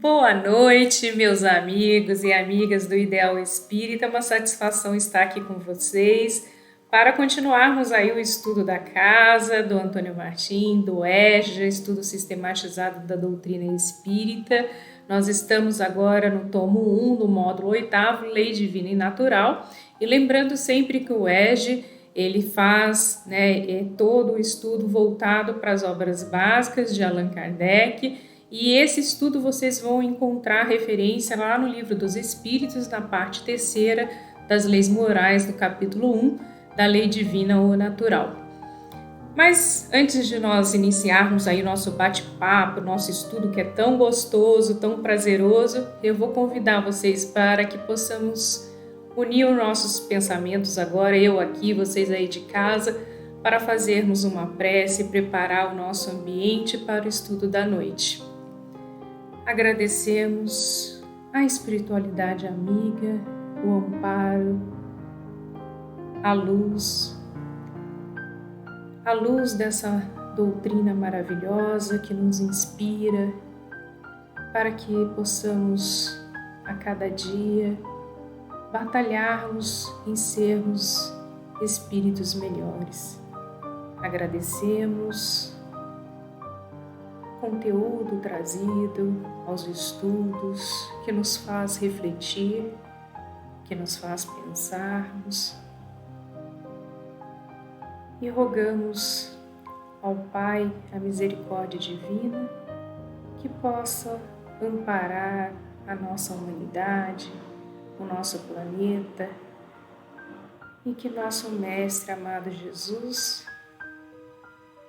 Boa noite, meus amigos e amigas do Ideal Espírita. Uma satisfação estar aqui com vocês para continuarmos aí o estudo da casa, do Antônio Martim, do EJA, estudo sistematizado da doutrina espírita. Nós estamos agora no tomo 1, no módulo 8º, Lei Divina e Natural. E lembrando sempre que o EJA, ele faz todo o estudo voltado para as obras básicas de Allan Kardec. E esse estudo vocês vão encontrar referência lá no Livro dos Espíritos, na parte 3ª das Leis Morais, do capítulo 1, da Lei Divina ou Natural. Mas antes de nós iniciarmos aí nosso bate-papo, nosso estudo que é tão gostoso, tão prazeroso, eu vou convidar vocês para que possamos unir os nossos pensamentos agora, eu aqui, vocês aí de casa, para fazermos uma prece e preparar o nosso ambiente para o estudo da noite. Agradecemos a espiritualidade amiga, o amparo, a luz dessa doutrina maravilhosa que nos inspira para que possamos a cada dia batalharmos em sermos espíritos melhores. Agradecemos conteúdo trazido aos estudos que nos faz refletir, que nos faz pensarmos e rogamos ao Pai a misericórdia divina que possa amparar a nossa humanidade, o nosso planeta e que nosso Mestre amado Jesus,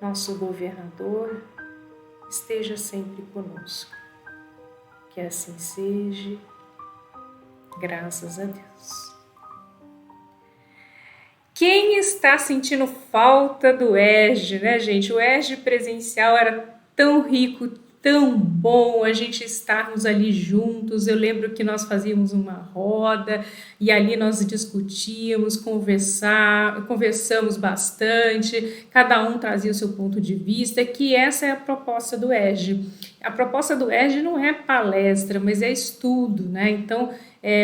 nosso governador, esteja sempre conosco. Que assim seja, graças a Deus. Quem está sentindo falta do EJA, né, gente? O EJA presencial era tão rico, tão bom a gente estarmos ali juntos. Eu lembro que nós fazíamos uma roda e ali nós discutíamos, conversamos bastante, cada um trazia o seu ponto de vista, que essa é a proposta do EJA. A proposta do EJA não é palestra, mas é estudo, né? Então,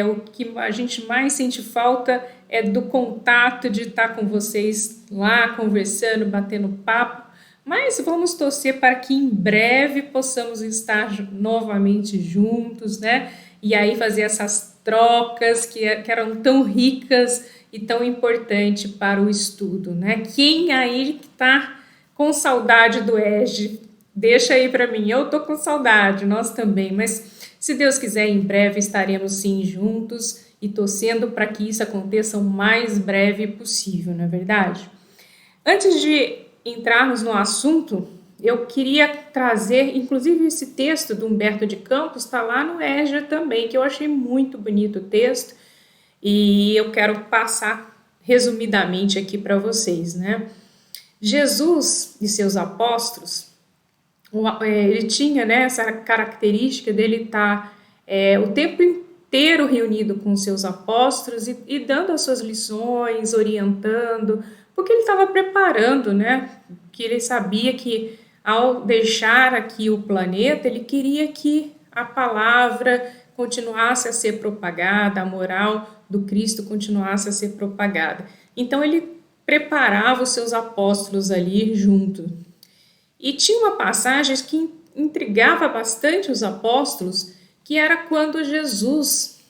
o que a gente mais sente falta é do contato, de estar com vocês lá conversando, batendo papo. Mas vamos torcer para que em breve possamos estar novamente juntos, né? E aí fazer essas trocas que eram tão ricas e tão importantes para o estudo, né? Quem aí está com saudade do EJA? Deixa aí para mim, eu estou com saudade, nós também, mas se Deus quiser, em breve estaremos sim juntos e torcendo para que isso aconteça o mais breve possível, não é verdade? Antes de entrarmos no assunto, eu queria trazer, inclusive esse texto do Humberto de Campos, está lá no EJA também, que eu achei muito bonito o texto, e eu quero passar resumidamente aqui para vocês, né? Jesus e seus apóstolos, ele tinha, né, essa característica dele estar o tempo inteiro reunido com seus apóstolos e dando as suas lições, orientando, porque ele estava preparando, né? Que ele sabia que ao deixar aqui o planeta, ele queria que a palavra continuasse a ser propagada, a moral do Cristo continuasse a ser propagada. Então ele preparava os seus apóstolos ali junto. E tinha uma passagem que intrigava bastante os apóstolos, que era quando Jesus,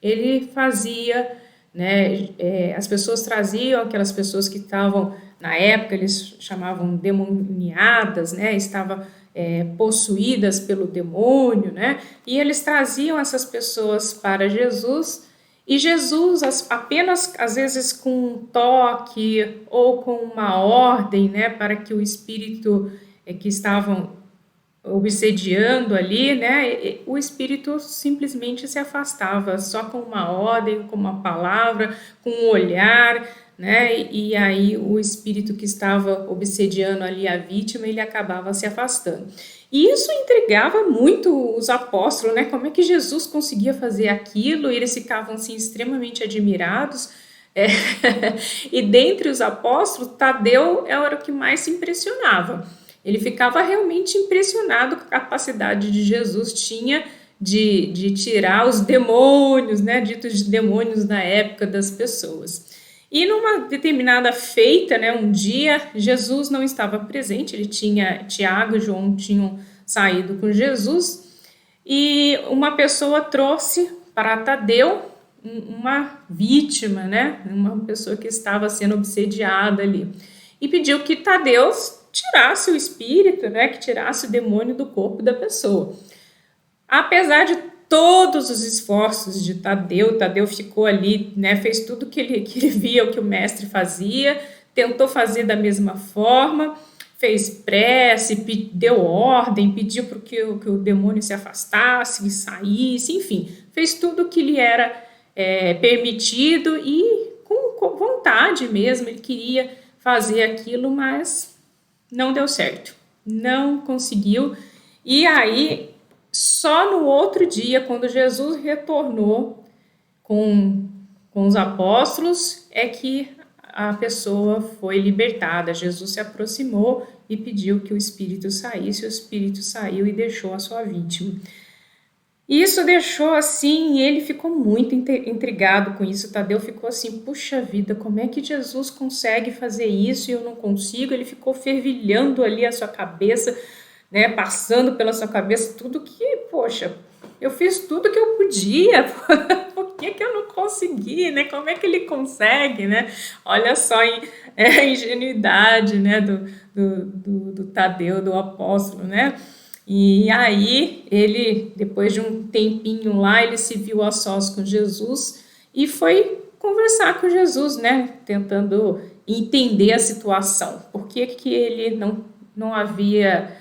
ele fazia, né, as pessoas traziam, aquelas pessoas que estavam, na época eles chamavam demoniadas, né, estavam possuídas pelo demônio, né, e eles traziam essas pessoas para Jesus, e Jesus apenas, às vezes com um toque ou com uma ordem, né, para que o espírito que estavam obsediando ali, né, o espírito simplesmente se afastava, só com uma ordem, com uma palavra, com um olhar, né, e aí o espírito que estava obsediando ali a vítima, ele acabava se afastando. E isso intrigava muito os apóstolos, né, como é que Jesus conseguia fazer aquilo, e eles ficavam assim extremamente admirados. E dentre os apóstolos, Tadeu era o que mais se impressionava. Ele ficava realmente impressionado com a capacidade de Jesus tinha de tirar os demônios, né, ditos de demônios na época das pessoas. E numa determinada feita, né, um dia, Jesus não estava presente, Tiago e João tinham saído com Jesus, e uma pessoa trouxe para Tadeu uma vítima, né, uma pessoa que estava sendo obsediada ali, e pediu que Tadeu tirasse o espírito, né, que tirasse o demônio do corpo da pessoa. Apesar de todos os esforços de Tadeu ficou ali, né, fez tudo que ele via o que o mestre fazia, tentou fazer da mesma forma, fez prece, deu ordem, pediu para que o demônio se afastasse e saísse, enfim, fez tudo o que lhe era permitido e com vontade mesmo, ele queria fazer aquilo, mas não deu certo, não conseguiu. E aí, só no outro dia, quando Jesus retornou com os apóstolos, é que a pessoa foi libertada. Jesus se aproximou e pediu que o espírito saísse, o espírito saiu e deixou a sua vítima. Isso deixou assim, ele ficou muito intrigado com isso. Tadeu ficou assim, puxa vida, como é que Jesus consegue fazer isso e eu não consigo? Ele ficou fervilhando ali a sua cabeça, né, passando pela sua cabeça tudo que, poxa, eu fiz tudo que eu podia, por que eu não consegui, né? Como é que ele consegue, né? Olha só a ingenuidade, né, do Tadeu, do apóstolo, né? E aí, ele, depois de um tempinho lá, ele se viu a sós com Jesus e foi conversar com Jesus, né? Tentando entender a situação. Por que ele não havia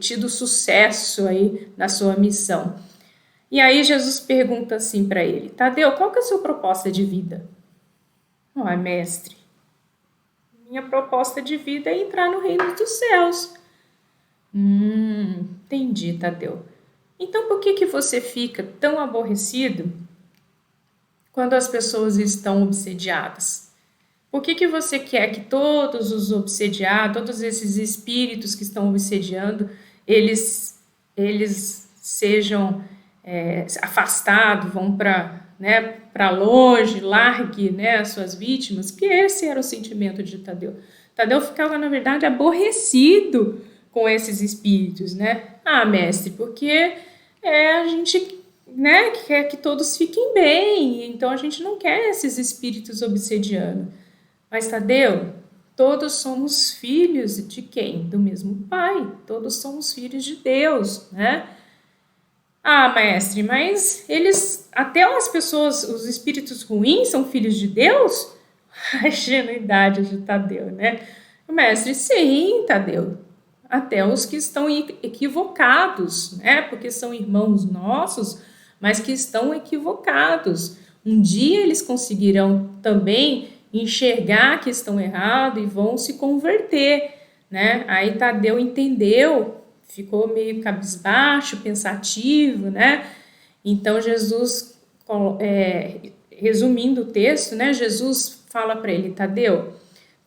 tido sucesso aí na sua missão? E aí, Jesus pergunta assim para ele: Tadeu, qual que é a sua proposta de vida? Mestre, minha proposta de vida é entrar no reino dos céus. Entendi, Tadeu. Então por que você fica tão aborrecido quando as pessoas estão obsediadas? Por que você quer que todos os obsediados, todos esses espíritos que estão obsediando, eles sejam afastados, vão para longe, largue, né, as suas vítimas? Que esse era o sentimento de Tadeu. Tadeu ficava, na verdade, aborrecido com esses espíritos, né? Mestre, porque a gente, né, quer que todos fiquem bem, então a gente não quer esses espíritos obsediando. Mas, Tadeu, todos somos filhos de quem? Do mesmo Pai, todos somos filhos de Deus, né? Mestre, mas eles, até as pessoas, os espíritos ruins são filhos de Deus? A ingenuidade de Tadeu, né? Mestre, sim, Tadeu. Até os que estão equivocados, né? Porque são irmãos nossos, mas que estão equivocados. Um dia eles conseguirão também enxergar que estão errados e vão se converter, né? Aí Tadeu entendeu, ficou meio cabisbaixo, pensativo, né? Então Jesus, resumindo o texto, né? Jesus fala para ele: Tadeu,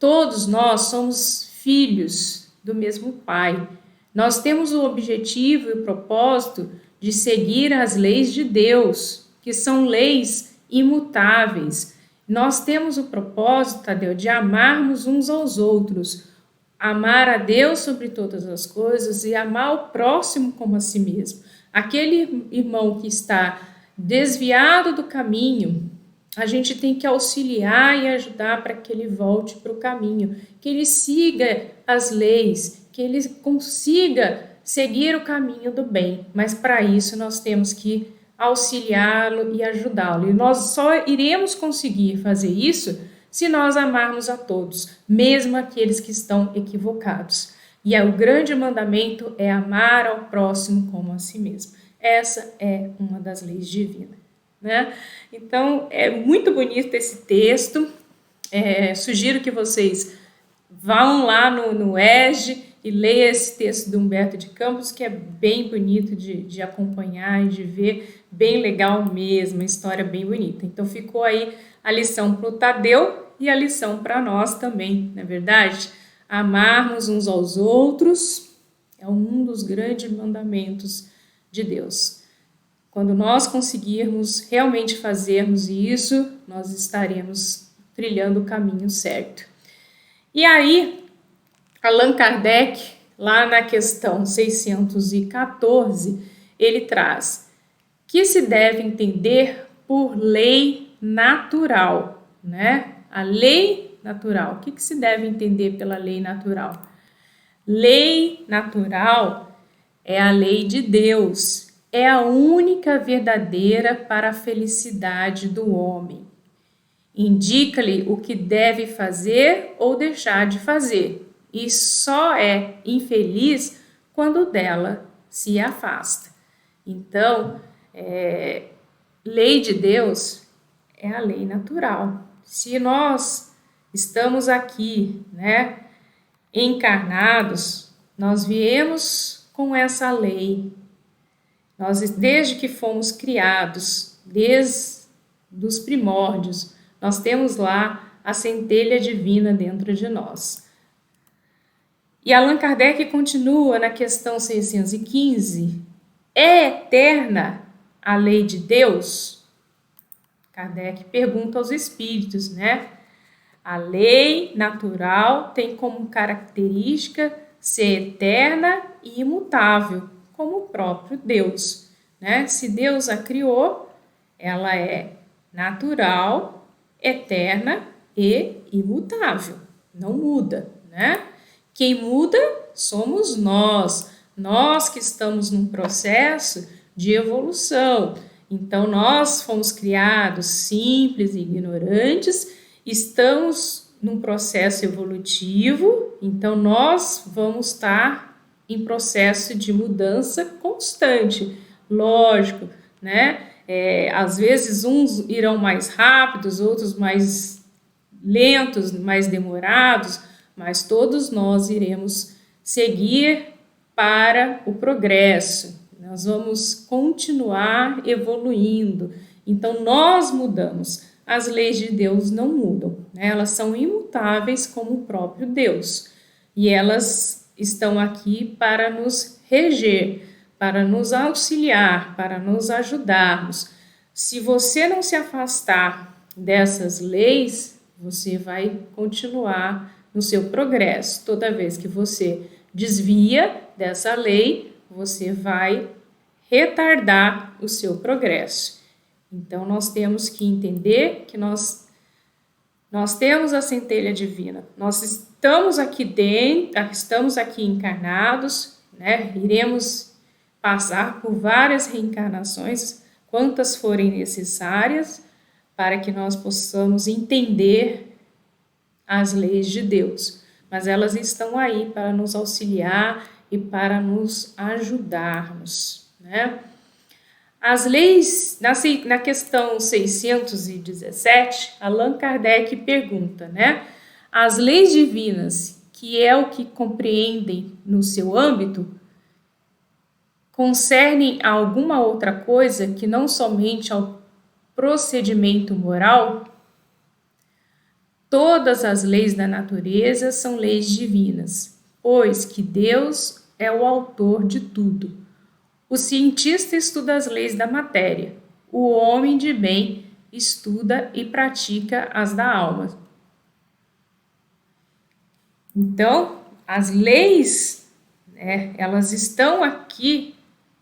todos nós somos filhos do mesmo Pai. Nós temos o objetivo e o propósito de seguir as leis de Deus, que são leis imutáveis. Nós temos o propósito, Tadeu, de amarmos uns aos outros, amar a Deus sobre todas as coisas e amar o próximo como a si mesmo. Aquele irmão que está desviado do caminho, a gente tem que auxiliar e ajudar para que ele volte para o caminho, que ele siga as leis, que ele consiga seguir o caminho do bem. Mas para isso nós temos que auxiliá-lo e ajudá-lo. E nós só iremos conseguir fazer isso se nós amarmos a todos, mesmo aqueles que estão equivocados. E o grande mandamento é amar ao próximo como a si mesmo. Essa é uma das leis divinas, né? Então, é muito bonito esse texto. Sugiro que vocês vão lá no ESG e leiam esse texto do Humberto de Campos, que é bem bonito de acompanhar e de ver, bem legal mesmo, uma história bem bonita. Então, ficou aí a lição para o Tadeu e a lição para nós também, não é verdade? Amarmos uns aos outros é um dos grandes mandamentos de Deus. Quando nós conseguirmos realmente fazermos isso, nós estaremos trilhando o caminho certo. E aí, Allan Kardec, lá na questão 614, ele traz que se deve entender por lei natural, né? A lei natural. O que se deve entender pela lei natural? Lei natural é a lei de Deus, é a única verdadeira para a felicidade do homem. Indica-lhe o que deve fazer ou deixar de fazer, e só é infeliz quando dela se afasta. Então, lei de Deus é a lei natural. Se nós estamos aqui, né, encarnados, nós viemos com essa lei. Nós, desde que fomos criados, desde os primórdios, nós temos lá a centelha divina dentro de nós. E Allan Kardec continua na questão 615. É eterna a lei de Deus? Kardec pergunta aos espíritos, né? A lei natural tem como característica ser eterna e imutável, como o próprio Deus, né? Se Deus a criou, ela é natural, eterna e imutável, não muda, né? Quem muda somos nós que estamos num processo de evolução. Então, nós fomos criados simples e ignorantes, estamos num processo evolutivo, então nós vamos estar em processo de mudança constante, lógico, né? Às vezes uns irão mais rápidos, outros mais lentos, mais demorados, mas todos nós iremos seguir para o progresso. Nós vamos continuar evoluindo. Então, nós mudamos. As leis de Deus não mudam, né? Elas são imutáveis como o próprio Deus. E elas estão aqui para nos reger, para nos auxiliar, para nos ajudarmos. Se você não se afastar dessas leis, você vai continuar no seu progresso. Toda vez que você desvia dessa lei, você vai retardar o seu progresso. Então, nós temos que entender que nós temos a centelha divina. Nós estamos aqui dentro, estamos aqui encarnados, né? Iremos passar por várias reencarnações, quantas forem necessárias, para que nós possamos entender as leis de Deus. Mas elas estão aí para nos auxiliar e para nos ajudarmos, né? As leis, na questão 617, Allan Kardec pergunta, né? As leis divinas, que é o que compreendem no seu âmbito, concernem a alguma outra coisa que não somente ao procedimento moral? Todas as leis da natureza são leis divinas, pois que Deus é o autor de tudo. O cientista estuda as leis da matéria, o homem de bem estuda e pratica as da alma. Então, as leis, né, elas estão aqui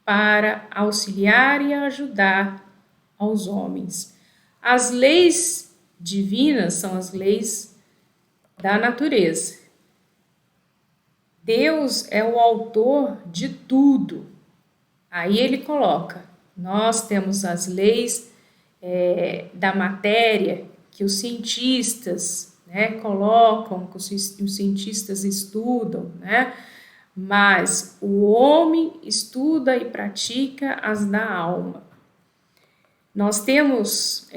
para auxiliar e ajudar aos homens. As leis divinas são as leis da natureza. Deus é o autor de tudo. Aí ele coloca, nós temos as leis da matéria que os cientistas, né, colocam, que os cientistas estudam, né? Mas o homem estuda e pratica as da alma. Nós temos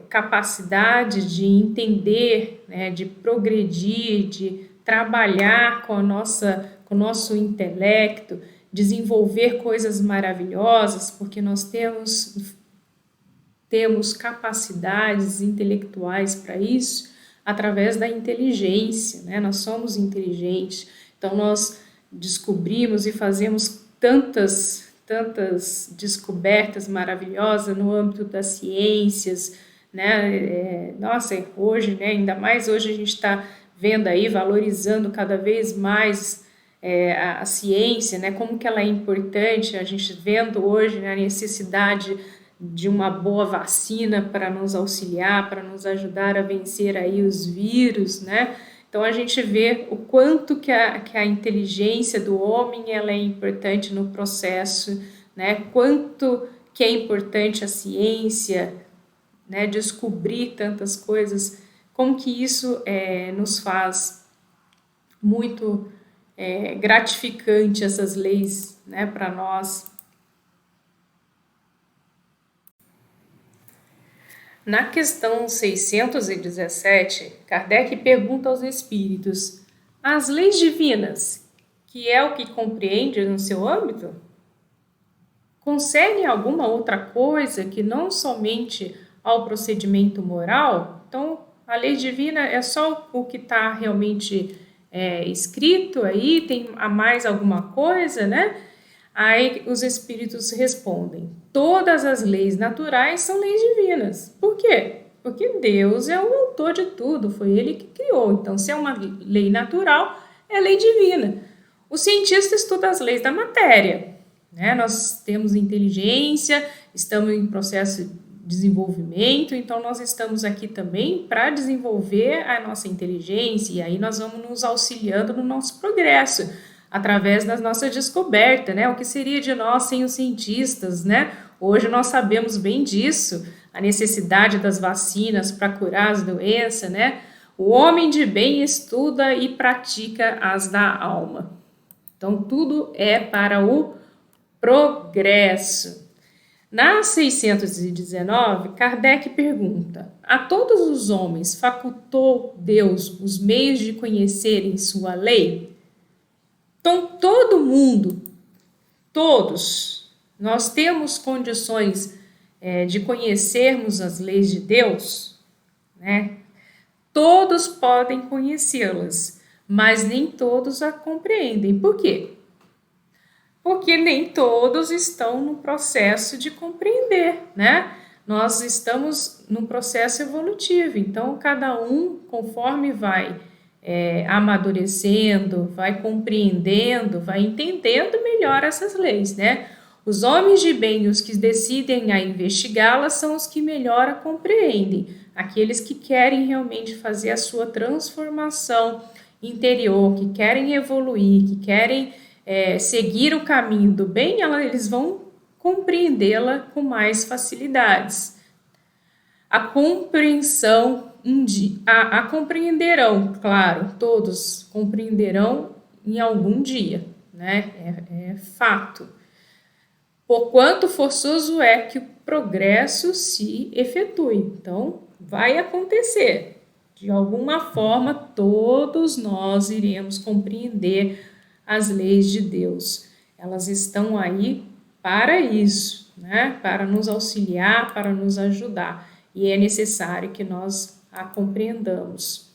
capacidade de entender, né, de progredir, de trabalhar com o nosso intelecto, desenvolver coisas maravilhosas, porque nós temos capacidades intelectuais para isso, através da inteligência, né? Nós somos inteligentes, então nós descobrimos e fazemos tantas descobertas maravilhosas no âmbito das ciências, né? Nossa, hoje, né? Ainda mais hoje a gente está vendo aí, valorizando cada vez mais a ciência, né? Como que ela é importante, a gente vendo hoje, né, a necessidade de uma boa vacina para nos auxiliar, para nos ajudar a vencer aí os vírus, né? Então a gente vê o quanto que a inteligência do homem ela é importante no processo, né? Quanto que é importante a ciência, né? Descobrir tantas coisas, como que isso nos faz muito gratificante essas leis, né? Para nós. Na questão 617, Kardec pergunta aos espíritos: as leis divinas, que é o que compreende no seu âmbito, concedem alguma outra coisa que não somente ao procedimento moral? Então, a lei divina é só o que está realmente escrito aí? Tem a mais alguma coisa, né? Aí os espíritos respondem: todas as leis naturais são leis divinas. Por quê? Porque Deus é o autor de tudo, foi Ele que criou. Então, se é uma lei natural, é lei divina. O cientista estuda as leis da matéria, né? Nós temos inteligência, estamos em processo de desenvolvimento, então nós estamos aqui também para desenvolver a nossa inteligência, e aí nós vamos nos auxiliando no nosso progresso, através das nossas descobertas, né? O que seria de nós sem os cientistas, né? Hoje nós sabemos bem disso, a necessidade das vacinas para curar as doenças, né? O homem de bem estuda e pratica as da alma. Então, tudo é para o progresso. Na 619, Kardec pergunta: a todos os homens facultou Deus os meios de conhecerem sua lei? Então, todo mundo, todos, nós temos condições de conhecermos as leis de Deus, né? Todos podem conhecê-las, mas nem todos a compreendem. Por quê? Porque nem todos estão no processo de compreender, né? Nós estamos num processo evolutivo, então cada um, conforme vai amadurecendo, vai compreendendo, vai entendendo melhor essas leis, né? Os homens de bem, os que decidem a investigá-las, são os que melhor a compreendem, aqueles que querem realmente fazer a sua transformação interior, que querem evoluir, que querem seguir o caminho do bem, eles vão compreendê-la com mais facilidades. A compreensão a compreenderão, claro, todos compreenderão em algum dia, né? É fato. Porquanto forçoso é que o progresso se efetue. Então, vai acontecer. De alguma forma, todos nós iremos compreender as leis de Deus. Elas estão aí para isso, né? Para nos auxiliar, para nos ajudar. E é necessário que nós a compreendamos.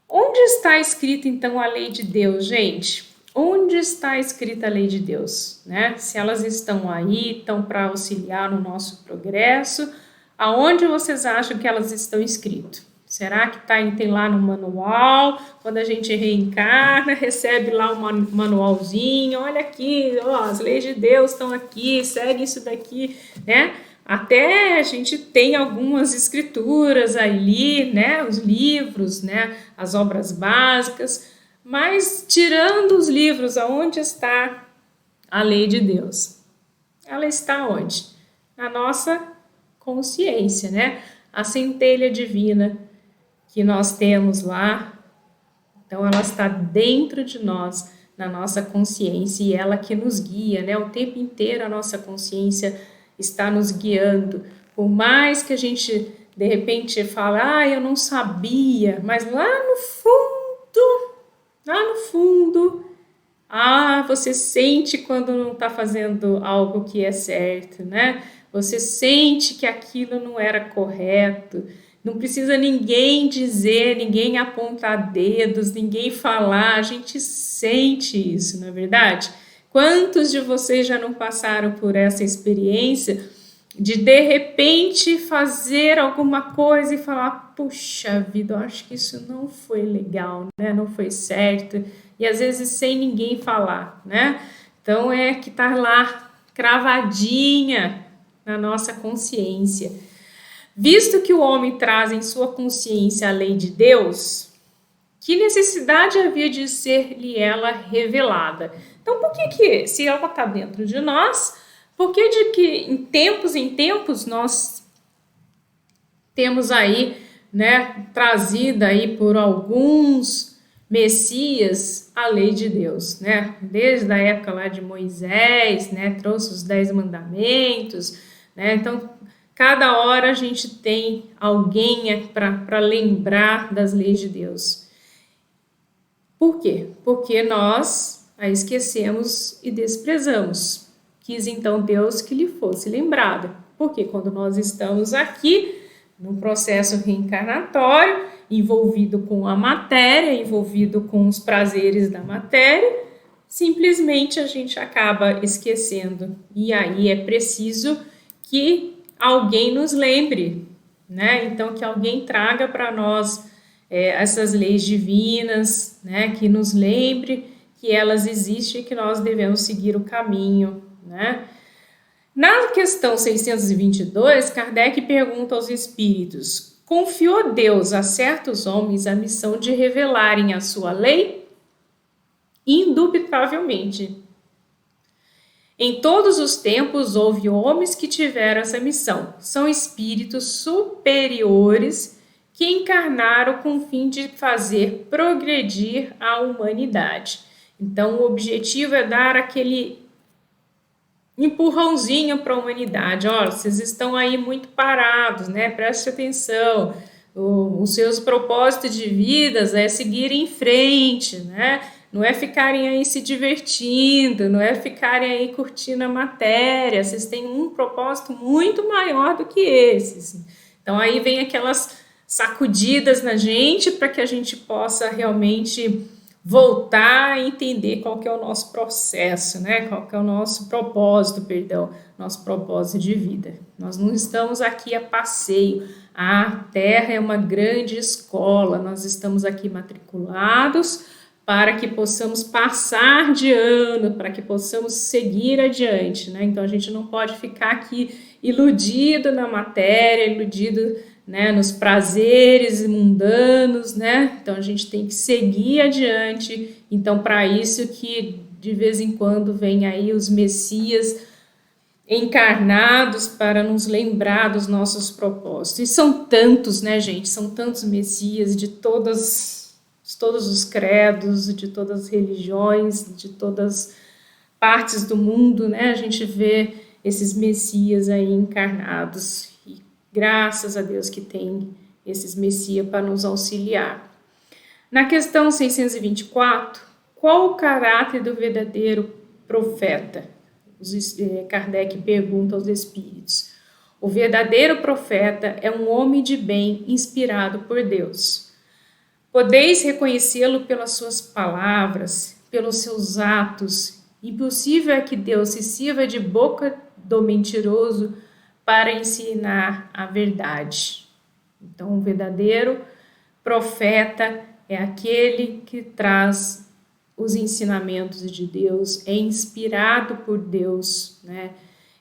Onde está escrita então a lei de Deus, gente? Onde está escrita a lei de Deus, né? Se elas estão aí, estão para auxiliar no nosso progresso, aonde vocês acham que elas estão escritas? Será que tem lá no manual? Quando a gente reencarna, recebe lá um manualzinho, olha aqui, ó, as leis de Deus estão aqui, segue isso daqui, né? Até a gente tem algumas escrituras ali, né, os livros, né, as obras básicas, mas tirando os livros, aonde está a lei de Deus? Ela está onde? Na nossa consciência, né? A centelha divina que nós temos lá, então ela está dentro de nós, na nossa consciência, e ela que nos guia, né? O tempo inteiro a nossa consciência está nos guiando, por mais que a gente de repente fale, eu não sabia, mas lá no fundo, você sente quando não está fazendo algo que é certo, né? Você sente que aquilo não era correto, não precisa ninguém dizer, ninguém apontar dedos, ninguém falar, a gente sente isso, não é verdade? Quantos de vocês já não passaram por essa experiência de repente fazer alguma coisa e falar, puxa vida, eu acho que isso não foi legal, né? Não foi certo, e às vezes sem ninguém falar, né? Então é que tá lá cravadinha na nossa consciência. Visto que o homem traz em sua consciência a lei de Deus, que necessidade havia de ser-lhe ela revelada? Então, por que se ela está dentro de nós, por que de que em tempos nós temos aí, né, trazida aí por alguns messias a lei de Deus, né? Desde a época lá de Moisés, né, trouxe os 10 mandamentos, né? Então, cada hora a gente tem alguém para lembrar das leis de Deus. Por quê? Porque nós a esquecemos e desprezamos. Quis então Deus que lhe fosse lembrada. Porque quando nós estamos aqui, num processo reencarnatório, envolvido com a matéria, envolvido com os prazeres da matéria, simplesmente a gente acaba esquecendo. E aí é preciso que alguém nos lembre, né? Então, que alguém traga para nós essas leis divinas, né? Que nos lembre que elas existem e que nós devemos seguir o caminho, né? Na questão 622, Kardec pergunta aos espíritos: confiou Deus a certos homens a missão de revelarem a sua lei? Indubitavelmente. Em todos os tempos houve homens que tiveram essa missão. São espíritos superiores que encarnaram com o fim de fazer progredir a humanidade. Então, o objetivo é dar aquele empurrãozinho para a humanidade. Olha, vocês estão aí muito parados, né? Preste atenção. Os seus propósitos de vidas é seguir em frente, né? Não é ficarem aí se divertindo, não é ficarem aí curtindo a matéria. Vocês têm um propósito muito maior do que esse. Então aí vem aquelas sacudidas na gente para que a gente possa realmente voltar a entender qual que é o nosso processo, né? Qual que é o nosso propósito, nosso propósito de vida. Nós não estamos aqui a passeio. A Terra é uma grande escola, nós estamos aqui matriculados para que possamos passar de ano, para que possamos seguir adiante, né? Então a gente não pode ficar aqui iludido na matéria, iludido, né, nos prazeres mundanos, né? Então a gente tem que seguir adiante. Então, para isso que de vez em quando vem aí os messias encarnados para nos lembrar dos nossos propósitos. E são tantos, né, gente? São tantos messias de todos os credos, de todas as religiões, de todas as partes do mundo, né? A gente vê esses messias aí encarnados. E graças a Deus que tem esses messias para nos auxiliar. Na questão 624, qual o caráter do verdadeiro profeta? Kardec pergunta aos espíritos. O verdadeiro profeta é um homem de bem inspirado por Deus. Podeis reconhecê-lo pelas suas palavras, pelos seus atos. Impossível é que Deus se sirva de boca do mentiroso para ensinar a verdade. Então, o verdadeiro profeta é aquele que traz os ensinamentos de Deus, é inspirado por Deus, né?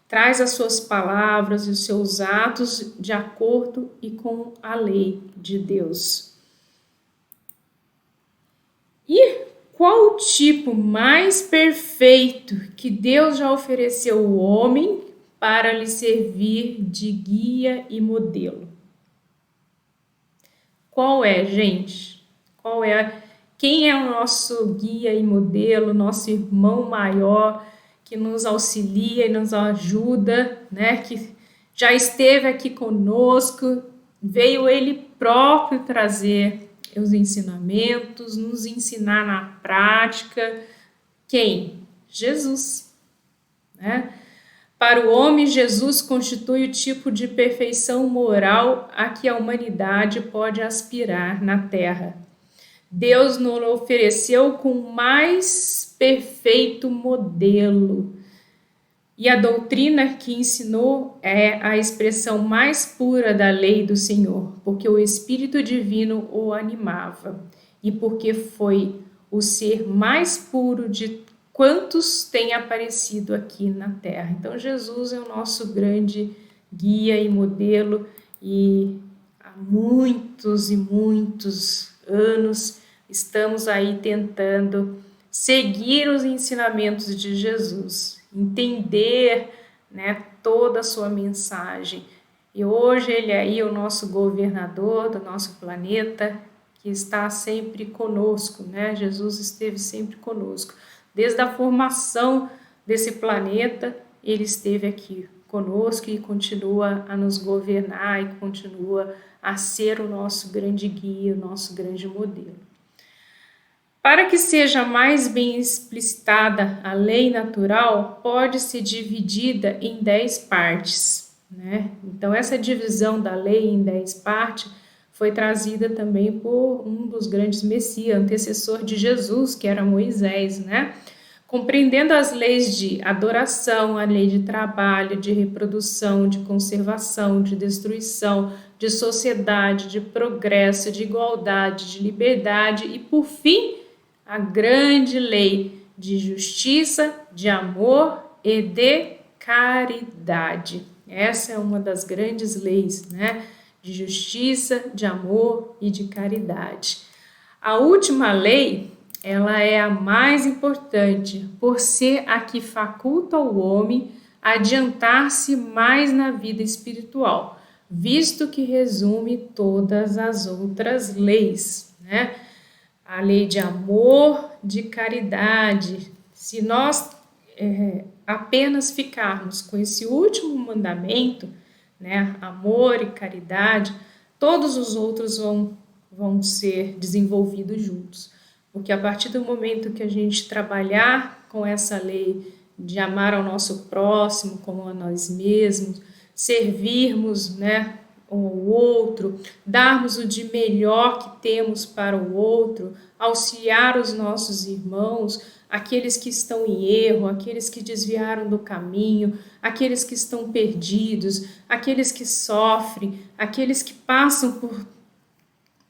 Traz as suas palavras e os seus atos de acordo e com a lei de Deus. E qual o tipo mais perfeito que Deus já ofereceu ao homem para lhe servir de guia e modelo? Qual é, gente? Qual é? Quem é o nosso guia e modelo, nosso irmão maior que nos auxilia e nos ajuda, né? Que já esteve aqui conosco, veio ele próprio trazer os ensinamentos, nos ensinar na prática. Quem? Jesus, né? Para o homem, Jesus constitui o tipo de perfeição moral a que a humanidade pode aspirar na Terra. Deus nos ofereceu com o mais perfeito modelo. E a doutrina que ensinou é a expressão mais pura da lei do Senhor, porque o Espírito Divino o animava e porque foi o ser mais puro de quantos têm aparecido aqui na Terra. Então, Jesus é o nosso grande guia e modelo, e há muitos e muitos anos estamos aí tentando seguir os ensinamentos de Jesus, entender, né, toda a sua mensagem. E hoje ele é aí o nosso governador do nosso planeta, que está sempre conosco, né? Jesus esteve sempre conosco. Desde a formação desse planeta, ele esteve aqui conosco e continua a nos governar e continua a ser o nosso grande guia, o nosso grande modelo. Para que seja mais bem explicitada a lei natural, pode ser dividida em 10 partes, né? Então, essa divisão da lei em 10 partes foi trazida também por um dos grandes messias, antecessor de Jesus, que era Moisés, né? Compreendendo as leis de adoração, a lei de trabalho, de reprodução, de conservação, de destruição, de sociedade, de progresso, de igualdade, de liberdade e, por fim, a grande lei de justiça, de amor e de caridade. Essa é uma das grandes leis, né? De justiça, de amor e de caridade. A última lei, ela é a mais importante, por ser a que faculta ao homem adiantar-se mais na vida espiritual, visto que resume todas as outras leis, né? A lei de amor, de caridade. Se nós apenas ficarmos com esse último mandamento, né, amor e caridade, todos os outros vão ser desenvolvidos juntos. Porque a partir do momento que a gente trabalhar com essa lei de amar ao nosso próximo como a nós mesmos, servirmos, né, o outro, darmos o de melhor que temos para o outro, auxiliar os nossos irmãos, aqueles que estão em erro, aqueles que desviaram do caminho, aqueles que estão perdidos, aqueles que sofrem, aqueles que passam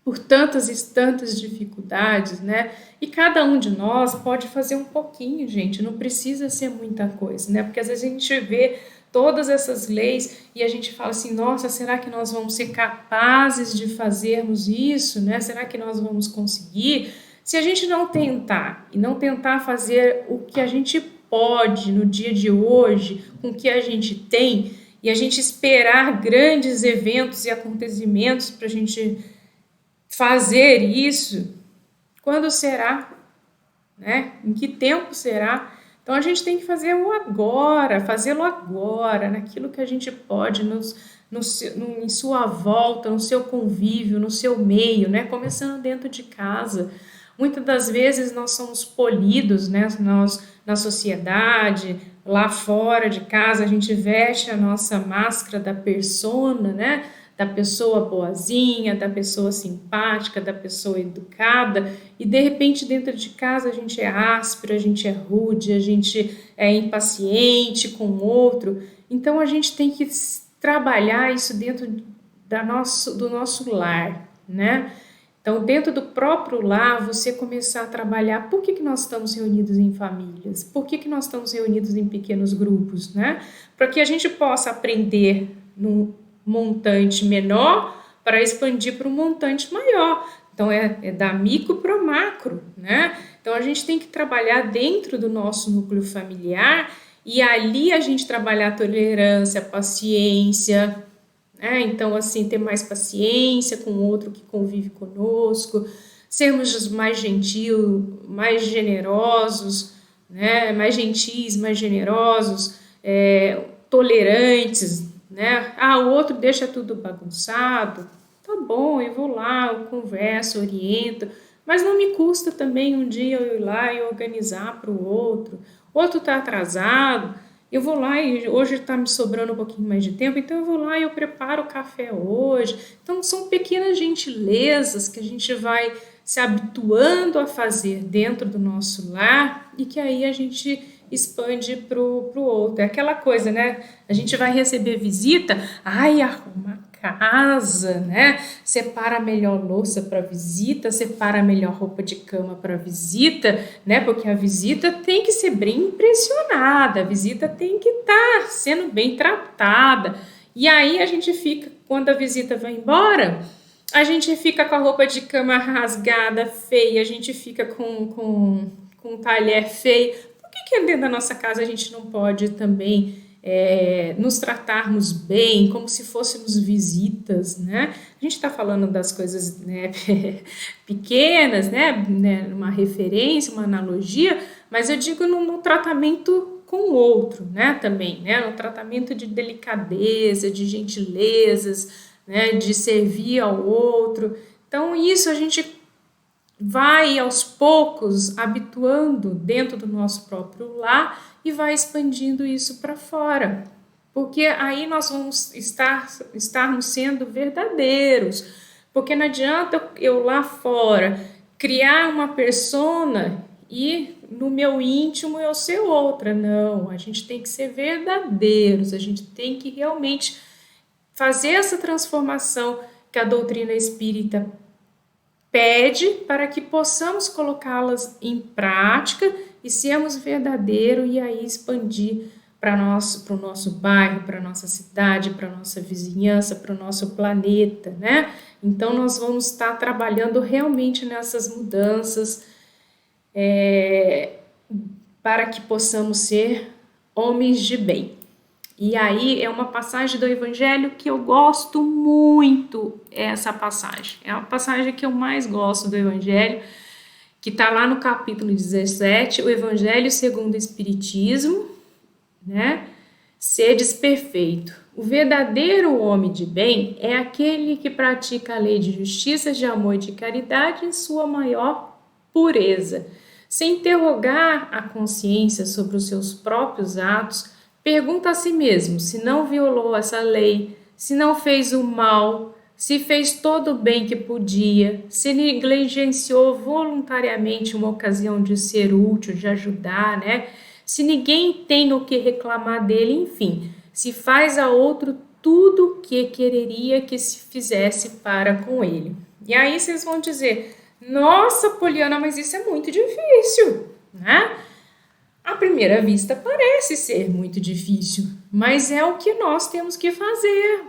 por tantas e tantas dificuldades, né? E cada um de nós pode fazer um pouquinho, gente, não precisa ser muita coisa, né? Porque às vezes a gente vê todas essas leis e a gente fala assim, nossa, será que nós vamos ser capazes de fazermos isso, né? Será que nós vamos conseguir? Se a gente não tentar e não tentar fazer o que a gente pode no dia de hoje, com o que a gente tem, e a gente esperar grandes eventos e acontecimentos para a gente fazer isso, quando será? Né? Em que tempo será? Então a gente tem que fazer o agora, fazê-lo agora, naquilo que a gente pode, em sua volta, no seu convívio, no seu meio, né? Começando dentro de casa. Muitas das vezes nós somos polidos, né? Nós, na sociedade, lá fora de casa, a gente veste a nossa máscara da persona, né? Da pessoa boazinha, da pessoa simpática, da pessoa educada, e de repente dentro de casa a gente é áspero, a gente é rude, a gente é impaciente com o outro. Então a gente tem que trabalhar isso dentro do nosso lar, né? Então, dentro do próprio lar, você começar a trabalhar por que nós estamos reunidos em famílias, por que nós estamos reunidos em pequenos grupos, né? Para que a gente possa aprender num montante menor para expandir para um montante maior. Então, é da micro para o macro, né? Então, a gente tem que trabalhar dentro do nosso núcleo familiar e ali a gente trabalhar a tolerância, a paciência, né? Então, assim, ter mais paciência com o outro que convive conosco, sermos mais gentis, mais generosos, né? Mais gentis, mais generosos, tolerantes, né? Ah, o outro deixa tudo bagunçado, tá bom, eu vou lá, eu converso, oriento, mas não me custa também um dia eu ir lá e organizar para o outro tá atrasado, eu vou lá e hoje está me sobrando um pouquinho mais de tempo, então eu vou lá e eu preparo o café hoje. Então são pequenas gentilezas que a gente vai se habituando a fazer dentro do nosso lar e que aí a gente expande para o outro. É aquela coisa, né? A gente vai receber visita, arruma a casa, né? Separa a melhor louça para visita, separa a melhor roupa de cama para visita, né? Porque a visita tem que ser bem impressionada, a visita tem que estar sendo bem tratada. E aí a gente fica, quando a visita vai embora, a gente fica com a roupa de cama rasgada, feia, a gente fica com um talher feio. Por que dentro da nossa casa a gente não pode também nos tratarmos bem, como se fôssemos visitas, né? A gente está falando das coisas, né, pequenas, né, uma referência, uma analogia, mas eu digo no tratamento com o outro, né, também, né, no tratamento de delicadeza, de gentilezas, né, de servir ao outro. Então, isso a gente vai aos poucos habituando dentro do nosso próprio lar e vai expandindo isso para fora, porque aí nós vamos estarmos sendo verdadeiros, porque não adianta eu lá fora criar uma persona e no meu íntimo eu ser outra, não, a gente tem que ser verdadeiros, a gente tem que realmente fazer essa transformação que a doutrina espírita pede para que possamos colocá-las em prática e sermos verdadeiros e aí expandir para o nosso bairro, para a nossa cidade, para a nossa vizinhança, para o nosso planeta, né? Então, nós vamos estar trabalhando realmente nessas mudanças para que possamos ser homens de bem. E aí é uma passagem do Evangelho que eu gosto muito, essa passagem. É a passagem que eu mais gosto do Evangelho, que está lá no capítulo 17, o Evangelho segundo o Espiritismo, né? Sedes perfeito. O verdadeiro homem de bem é aquele que pratica a lei de justiça, de amor e de caridade em sua maior pureza. Sem interrogar a consciência sobre os seus próprios atos, pergunta a si mesmo se não violou essa lei, se não fez o mal, se fez todo o bem que podia, se negligenciou voluntariamente uma ocasião de ser útil, de ajudar, né? Se ninguém tem o que reclamar dele, enfim, se faz a outro tudo o que quereria que se fizesse para com ele. E aí vocês vão dizer, nossa, Poliana, mas isso é muito difícil, né? À primeira vista parece ser muito difícil, mas é o que nós temos que fazer.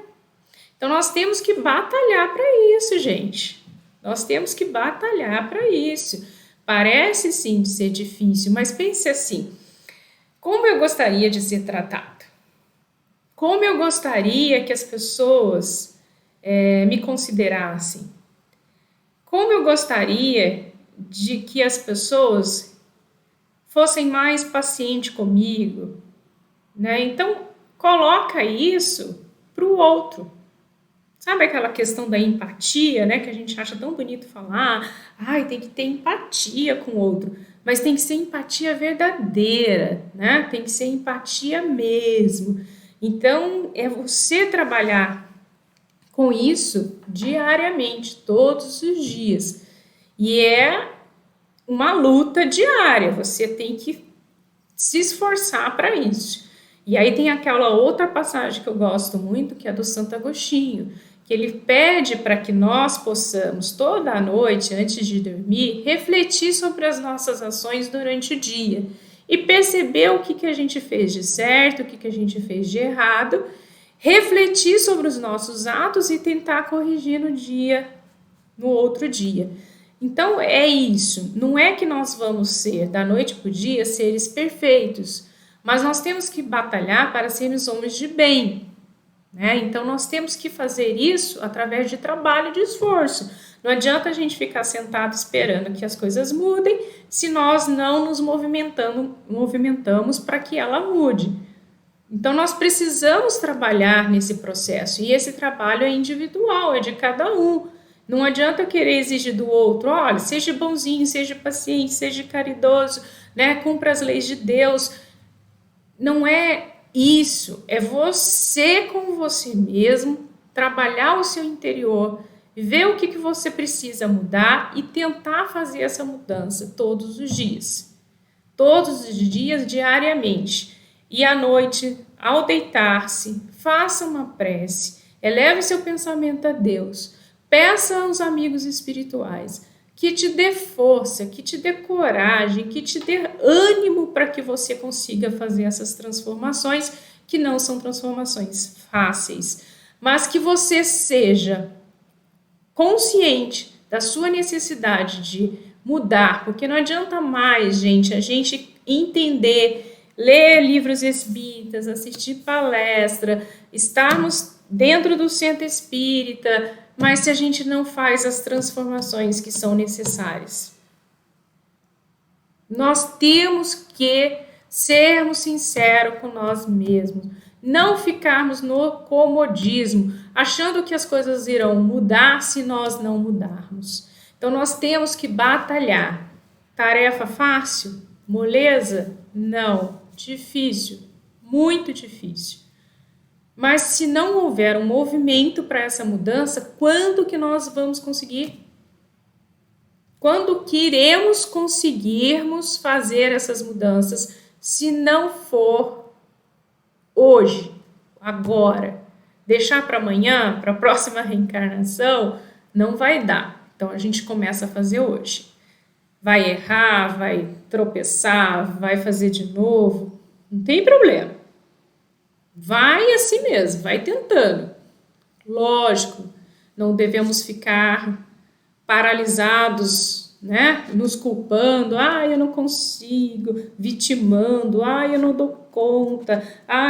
Então nós temos que batalhar para isso, gente. Nós temos que batalhar para isso. Parece sim ser difícil, mas pense assim, como eu gostaria de ser tratado? Como eu gostaria que as pessoas me considerassem? Como eu gostaria de que as pessoas fossem mais pacientes comigo, né? Então, coloca isso para o outro. Sabe aquela questão da empatia, né? Que a gente acha tão bonito falar, tem que ter empatia com o outro, mas tem que ser empatia verdadeira, né? Tem que ser empatia mesmo. Então, é você trabalhar com isso diariamente, todos os dias. E é uma luta diária, você tem que se esforçar para isso. E aí tem aquela outra passagem que eu gosto muito, que é do Santo Agostinho, que ele pede para que nós possamos, toda a noite, antes de dormir, refletir sobre as nossas ações durante o dia e perceber o que a gente fez de certo, o que a gente fez de errado, refletir sobre os nossos atos e tentar corrigir no outro dia. Então é isso, não é que nós vamos ser, da noite para o dia, seres perfeitos, mas nós temos que batalhar para sermos homens de bem, né? Então nós temos que fazer isso através de trabalho e de esforço. Não adianta a gente ficar sentado esperando que as coisas mudem se nós não nos movimentamos para que ela mude. Então nós precisamos trabalhar nesse processo e esse trabalho é individual, é de cada um. Não adianta eu querer exigir do outro, olha, seja bonzinho, seja paciente, seja caridoso, né? Cumpra as leis de Deus. Não é isso, é você com você mesmo, trabalhar o seu interior, ver o que você precisa mudar e tentar fazer essa mudança todos os dias. Todos os dias, diariamente. E à noite, ao deitar-se, faça uma prece, eleve seu pensamento a Deus, peça aos amigos espirituais que te dê força, que te dê coragem, que te dê ânimo para que você consiga fazer essas transformações, que não são transformações fáceis, mas que você seja consciente da sua necessidade de mudar, porque não adianta mais, gente, a gente entender, ler livros espíritas, assistir palestra, estarmos dentro do centro espírita, mas se a gente não faz as transformações que são necessárias. Nós temos que sermos sinceros com nós mesmos, não ficarmos no comodismo, achando que as coisas irão mudar se nós não mudarmos. Então nós temos que batalhar. Tarefa fácil? Moleza? Não. Difícil, muito difícil. Mas se não houver um movimento para essa mudança, quando que nós vamos conseguir? Quando que iremos conseguirmos fazer essas mudanças, se não for hoje, agora? Deixar para amanhã, para a próxima reencarnação, não vai dar. Então a gente começa a fazer hoje. Vai errar, vai tropeçar, vai fazer de novo, não tem problema. Vai assim mesmo, vai tentando. Lógico, não devemos ficar paralisados, né? Nos culpando, eu não consigo, vitimando, eu não dou conta,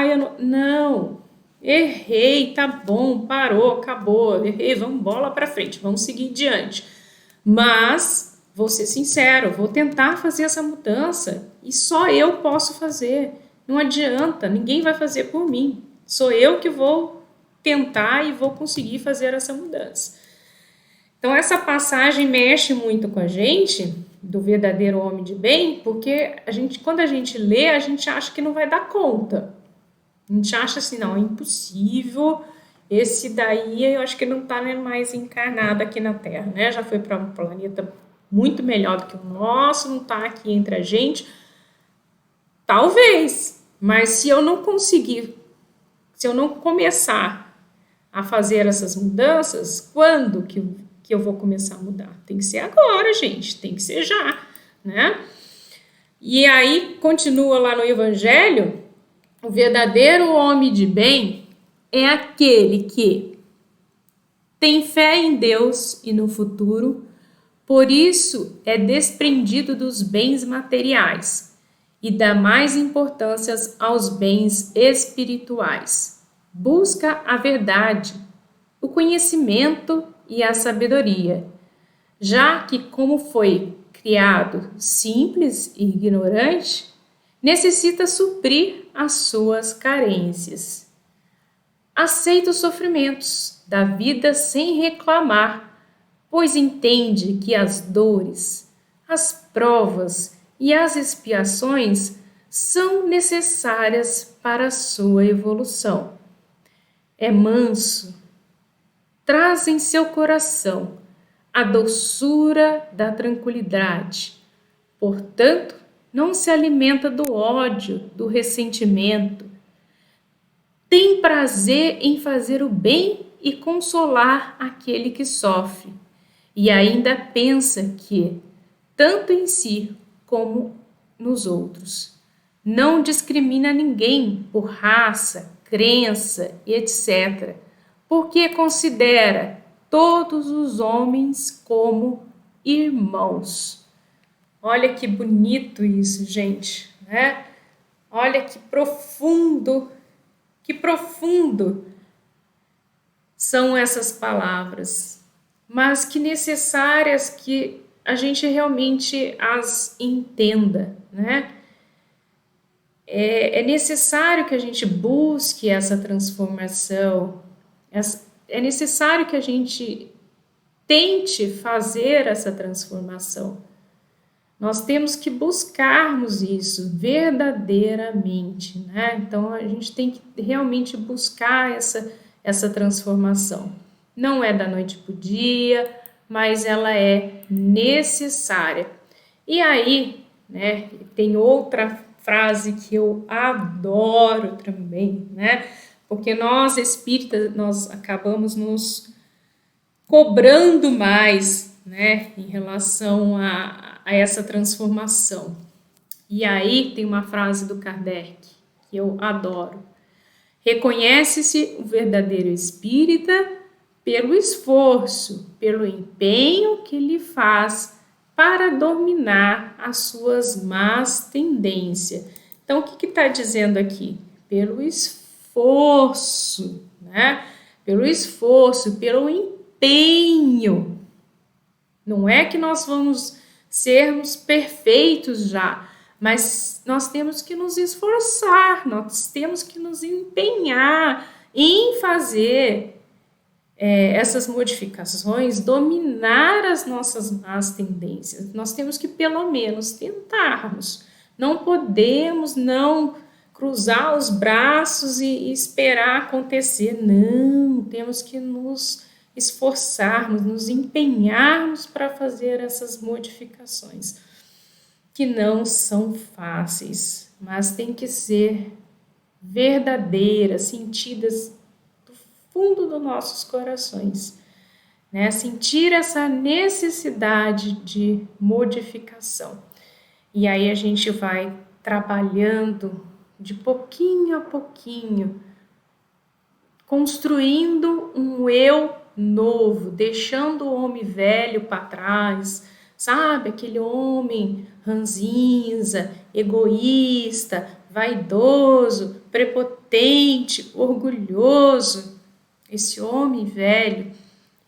eu não... Não, errei, tá bom, parou, acabou, errei, vamos bola para frente, vamos seguir adiante. Mas, vou ser sincero, vou tentar fazer essa mudança e só eu posso fazer. Não adianta, ninguém vai fazer por mim. Sou eu que vou tentar e vou conseguir fazer essa mudança. Então, essa passagem mexe muito com a gente, do verdadeiro homem de bem, porque quando a gente lê, a gente acha que não vai dar conta. A gente acha assim, não, é impossível, esse daí eu acho que não está mais encarnado aqui na Terra, né? Já foi para um planeta muito melhor do que o nosso, não está aqui entre a gente. Talvez, mas se eu não conseguir, se eu não começar a fazer essas mudanças, quando que eu vou começar a mudar? Tem que ser agora, gente, tem que ser já, né? E aí, continua lá no Evangelho, o verdadeiro homem de bem é aquele que tem fé em Deus e no futuro, por isso é desprendido dos bens materiais e dá mais importância aos bens espirituais. Busca a verdade, o conhecimento e a sabedoria, já que, como foi criado simples e ignorante, necessita suprir as suas carências. Aceita os sofrimentos da vida sem reclamar, pois entende que as dores, as provas e as expiações são necessárias para a sua evolução. É manso, traz em seu coração a doçura da tranquilidade. Portanto, não se alimenta do ódio, do ressentimento. Tem prazer em fazer o bem e consolar aquele que sofre. E ainda pensa que, tanto em si como nos outros, não discrimina ninguém por raça, crença, etc., porque considera todos os homens como irmãos. Olha que bonito isso, gente, né? Olha que profundo são essas palavras, mas que necessárias que a gente realmente as entenda, né? É necessário que a gente busque essa transformação, é necessário que a gente tente fazer essa transformação. Nós temos que buscarmos isso verdadeiramente, né? Então, a gente tem que realmente buscar essa transformação. não é da noite para o dia, mas ela é necessária. E aí, né, tem outra frase que eu adoro também, né? Porque nós espíritas, nós acabamos nos cobrando mais, né, em relação a essa transformação. E aí tem uma frase do Kardec que eu adoro. Reconhece-se o verdadeiro espírita pelo esforço, pelo empenho que ele faz para dominar as suas más tendências. Então, o que está dizendo aqui? Pelo esforço, né? Pelo esforço, pelo empenho. Não é que nós vamos sermos perfeitos já, mas nós temos que nos esforçar, nós temos que nos empenhar em fazer essas modificações, dominar as nossas más tendências. Nós temos que pelo menos tentarmos. Não podemos não cruzar os braços e esperar acontecer. Não, temos que nos esforçarmos, nos empenharmos para fazer essas modificações, que não são fáceis, mas têm que ser verdadeiras, sentidas do fundo dos nossos corações, né? Sentir essa necessidade de modificação. E aí a gente vai trabalhando de pouquinho a pouquinho, construindo um eu novo, deixando o homem velho para trás, sabe? Aquele homem ranzinza, egoísta, vaidoso, prepotente, orgulhoso. Esse homem velho,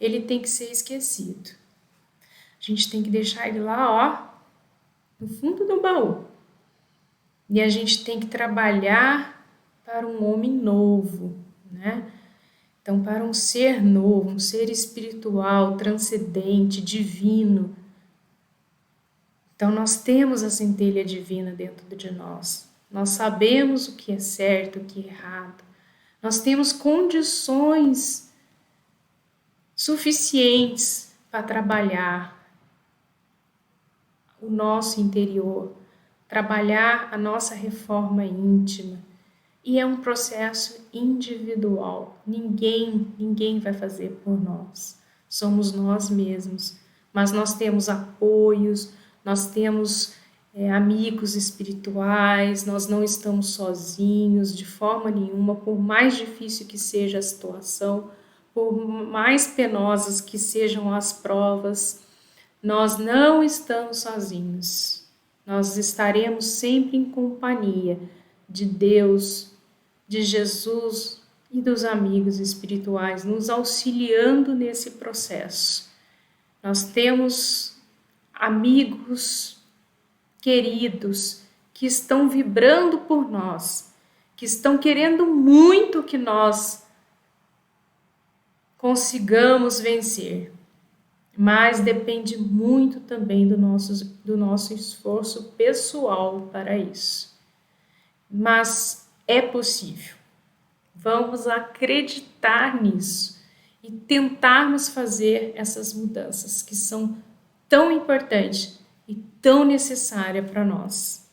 ele tem que ser esquecido. A gente tem que deixar ele lá, ó, no fundo do baú. E a gente tem que trabalhar para um homem novo, né? Então, para um ser novo, um ser espiritual, transcendente, divino. Então, nós temos a centelha divina dentro de nós. Nós sabemos o que é certo, o que é errado. Nós temos condições suficientes para trabalhar o nosso interior, trabalhar a nossa reforma íntima. E é um processo individual. Ninguém vai fazer por nós. Somos nós mesmos. Mas nós temos apoios, nós temos amigos espirituais, nós não estamos sozinhos de forma nenhuma, por mais difícil que seja a situação, por mais penosas que sejam as provas, nós não estamos sozinhos. Nós estaremos sempre em companhia de Deus, de Jesus e dos amigos espirituais, nos auxiliando nesse processo. Nós temos amigos queridos que estão vibrando por nós, que estão querendo muito que nós consigamos vencer, mas depende muito também do nosso esforço pessoal para isso. Mas é possível. Vamos acreditar nisso e tentarmos fazer essas mudanças que são tão importantes e tão necessárias para nós.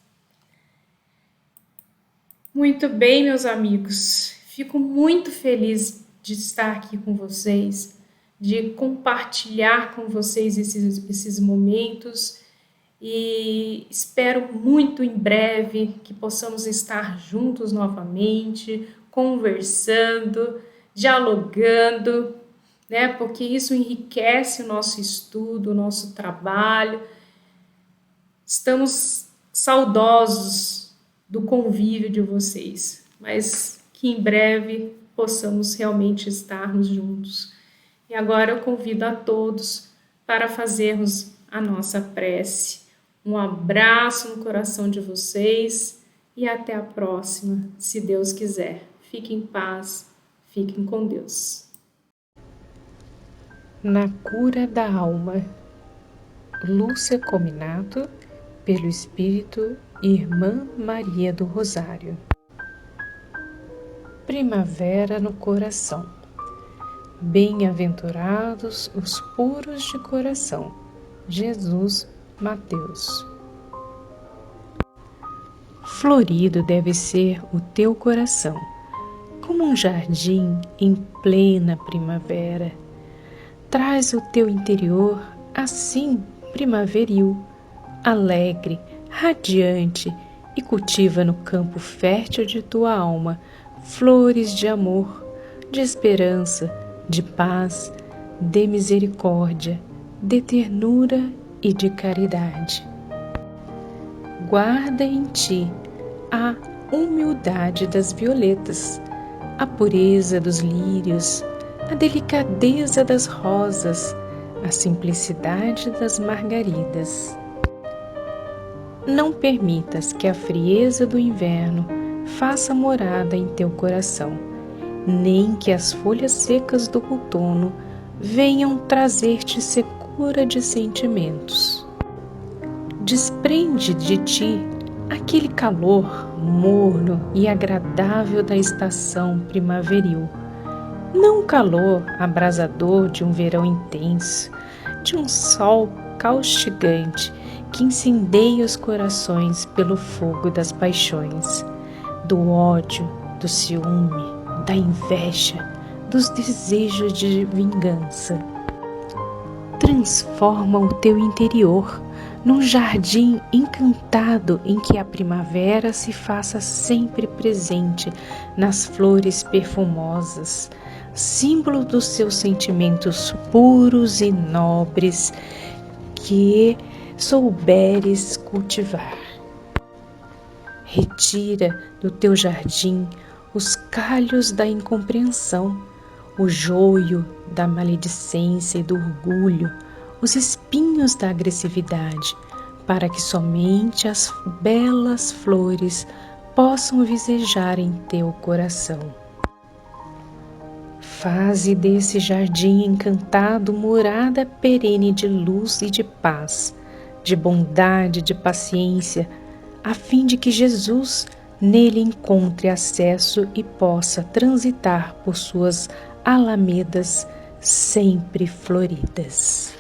Muito bem, meus amigos. Fico muito feliz de estar aqui com vocês, de compartilhar com vocês esses momentos. E espero muito em breve que possamos estar juntos novamente, conversando, dialogando, né? Porque isso enriquece o nosso estudo, o nosso trabalho. Estamos saudosos do convívio de vocês, mas que em breve possamos realmente estarmos juntos. E agora eu convido a todos para fazermos a nossa prece. Um abraço no coração de vocês e até a próxima, se Deus quiser. Fiquem em paz, fiquem com Deus. Na cura da alma, Lúcia Cominato, pelo Espírito Irmã Maria do Rosário. Primavera no coração. Bem-aventurados os puros de coração. Jesus, Mateus. Florido deve ser o teu coração, como um jardim em plena primavera. Traz o teu interior assim primaveril, alegre, radiante, e cultiva no campo fértil de tua alma flores de amor, de esperança, de paz, de misericórdia, de ternura e de caridade. Guarda em ti a humildade das violetas, a pureza dos lírios, a delicadeza das rosas, a simplicidade das margaridas. Não permitas que a frieza do inverno faça morada em teu coração, nem que as folhas secas do outono venham trazer-te secura de sentimentos. Desprende de ti aquele calor morno e agradável da estação primaveril, não o calor abrasador de um verão intenso, de um sol caustigante que incendeia os corações pelo fogo das paixões, do ódio, do ciúme, da inveja, dos desejos de vingança. Transforma o teu interior num jardim encantado em que a primavera se faça sempre presente nas flores perfumosas, símbolo dos seus sentimentos puros e nobres que souberes cultivar. Retira do teu jardim os calhos da incompreensão, o joio da maledicência e do orgulho, os espinhos da agressividade, para que somente as belas flores possam vicejar em teu coração. Faze desse jardim encantado morada perene de luz e de paz, de bondade, de paciência, a fim de que Jesus nele encontre acesso e possa transitar por suas alamedas sempre floridas.